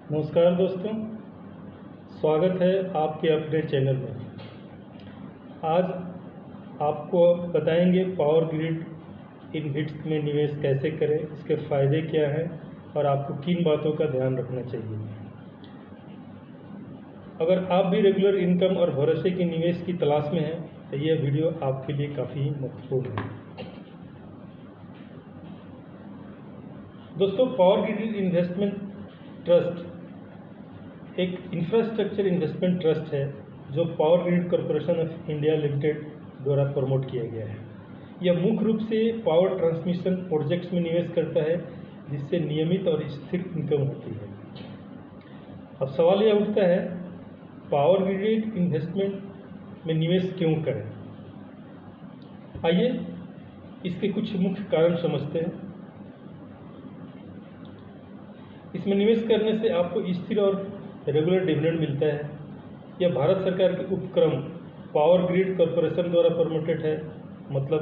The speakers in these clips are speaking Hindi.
नमस्कार दोस्तों, स्वागत है आपके अपने चैनल में। आज आपको बताएंगे पावर ग्रिड इनविट्स में निवेश कैसे करें, इसके फ़ायदे क्या हैं और आपको किन बातों का ध्यान रखना चाहिए। अगर आप भी रेगुलर इनकम और भरोसे के निवेश की तलाश में हैं तो यह वीडियो आपके लिए काफ़ी महत्वपूर्ण है। दोस्तों, पावर ग्रिड इन्वेस्टमेंट ट्रस्ट एक इंफ्रास्ट्रक्चर इन्वेस्टमेंट ट्रस्ट है जो power grid corporation of India limited द्वारा प्रमोट किया गया है। यह मुख्य रूप से पावर ट्रांसमिशन प्रोजेक्ट्स में निवेश करता है जिससे नियमित और स्थिर इनकम होती है। अब सवाल यह उठता है, पावर ग्रिड इन्वेस्टमेंट में निवेश क्यों करें। आइए इसके कुछ मुख्य कारण समझते हैं। इसमें निवेश करने से आपको स्थिर और रेगुलर डिविडेंड मिलता है। यह भारत सरकार के उपक्रम पावर ग्रिड कॉरपोरेशन द्वारा प्रमोटेड है, मतलब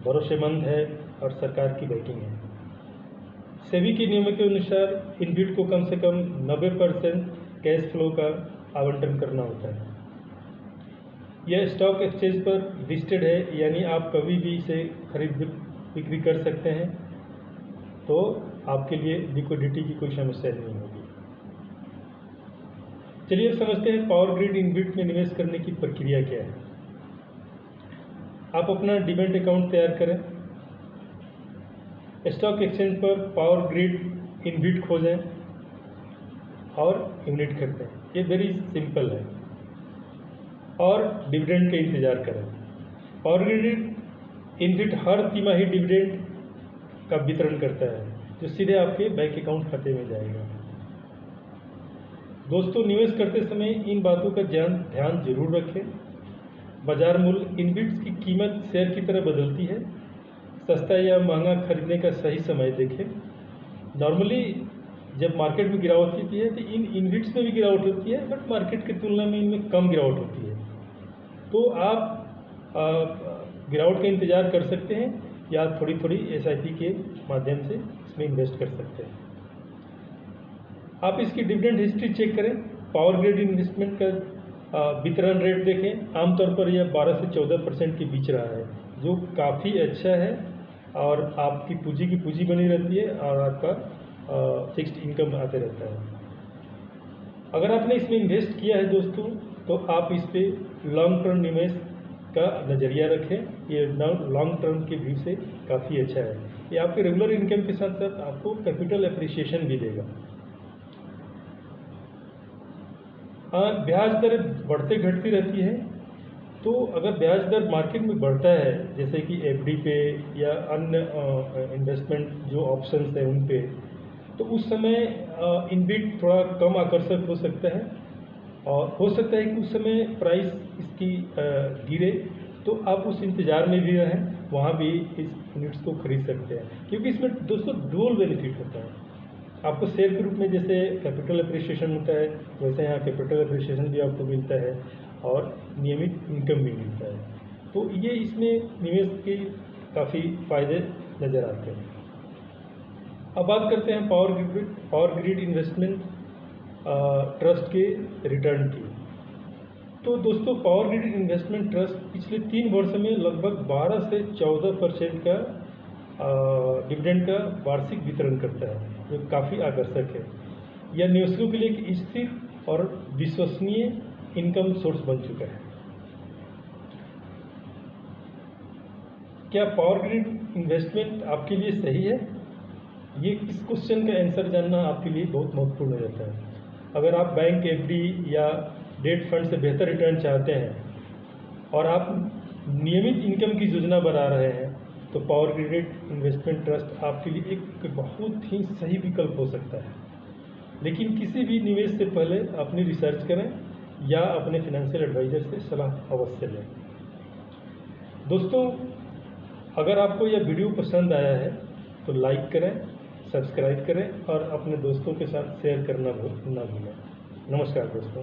भरोसेमंद है और सरकार की बैकिंग है। सेबी के नियमों के अनुसार इनविट को कम से कम 90% कैश फ्लो का आवंटन करना होता है। यह स्टॉक एक्सचेंज पर लिस्टेड है, यानी आप कभी भी इसे खरीद बिक्री कर सकते हैं, तो आपके लिए लिक्विडिटी की कोई समस्या नहीं होगी। चलिए अब समझते हैं पावर ग्रिड इनविट में निवेश करने की प्रक्रिया क्या है। आप अपना डीमैट अकाउंट तैयार करें, स्टॉक एक्सचेंज पर पावर ग्रिड इनविट खोजें और यूनिट खरीदें। ये वेरी सिंपल है। और डिविडेंड का इंतज़ार करें। पावर ग्रिड इनविट हर तिमाही डिविडेंड का वितरण करता है जो सीधे आपके बैंक अकाउंट खाते में जाएगा। दोस्तों, निवेश करते समय इन बातों का ध्यान जरूर रखें। बाजार मूल्य इनविट्स की कीमत शेयर की तरह बदलती है। सस्ता या महंगा खरीदने का सही समय देखें। नॉर्मली जब मार्केट में गिरावट होती है तो इन इनविट्स में भी गिरावट होती है, बट मार्केट की तुलना में इनमें कम गिरावट होती है। तो आप गिरावट का इंतज़ार कर सकते हैं या थोड़ी थोड़ी SIP के माध्यम से इसमें इन्वेस्ट कर सकते हैं। आप इसकी डिविडेंड हिस्ट्री चेक करें। पावर ग्रिड इन्वेस्टमेंट का वितरण रेट देखें। आमतौर पर यह 12 से 14% के बीच रहा है, जो काफ़ी अच्छा है और आपकी पूंजी की पूंजी बनी रहती है और आपका फिक्स्ड इनकम आते रहता है। अगर आपने इसमें इन्वेस्ट किया है दोस्तों, तो आप इस पर लॉन्ग टर्म निवेश का नज़रिया रखें। ये लॉन्ग टर्म के व्यू से काफ़ी अच्छा है। ये आपके रेगुलर इनकम के साथ साथ आपको कैपिटल एप्रिसिएशन भी देगा। ब्याज दर बढ़ते घटती रहती है, तो अगर ब्याज दर मार्केट में बढ़ता है, जैसे कि FD पे या अन्य इन्वेस्टमेंट जो ऑप्शंस हैं उन पे, तो उस समय इनविट थोड़ा कम आकर्षक हो सकता है और हो सकता है कि उस समय प्राइस इसकी गिरे, तो आप उस इंतज़ार में भी रहें, वहाँ भी इस यूनिट्स को खरीद सकते हैं। क्योंकि इसमें दोस्तों डुअल बेनिफिट होता है। आपको शेयर के रूप में जैसे कैपिटल एप्रिसिएशन होता है, वैसे यहाँ कैपिटल एप्रिसिएशन भी आपको मिलता है और नियमित इनकम भी मिलता है। तो ये इसमें निवेश के काफ़ी फायदे नज़र आते हैं। अब बात करते हैं पावर ग्रिड इन्वेस्टमेंट ट्रस्ट के रिटर्न की। तो दोस्तों, पावर ग्रिड इन्वेस्टमेंट ट्रस्ट पिछले 3 वर्ष में लगभग 12 से 14% का डिविडेंड का वार्षिक वितरण करता है, जो काफ़ी आकर्षक है। यह निवेशकों के लिए एक स्थिर और विश्वसनीय इनकम सोर्स बन चुका है। क्या पावर ग्रिड इन्वेस्टमेंट आपके लिए सही है? ये इस क्वेश्चन का आंसर जानना आपके लिए बहुत महत्वपूर्ण हो जाता है। अगर आप बैंक FD या डेट फंड से बेहतर रिटर्न चाहते हैं और आप नियमित इनकम की योजना बना रहे हैं, तो पावर ग्रिड इन्वेस्टमेंट ट्रस्ट आपके लिए एक बहुत ही सही विकल्प हो सकता है। लेकिन किसी भी निवेश से पहले अपनी रिसर्च करें या अपने फाइनेंशियल एडवाइजर से सलाह अवश्य लें। दोस्तों, अगर आपको यह वीडियो पसंद आया है तो लाइक करें, सब्सक्राइब करें और अपने दोस्तों के साथ शेयर करना ना भूलें। नमस्कार दोस्तों।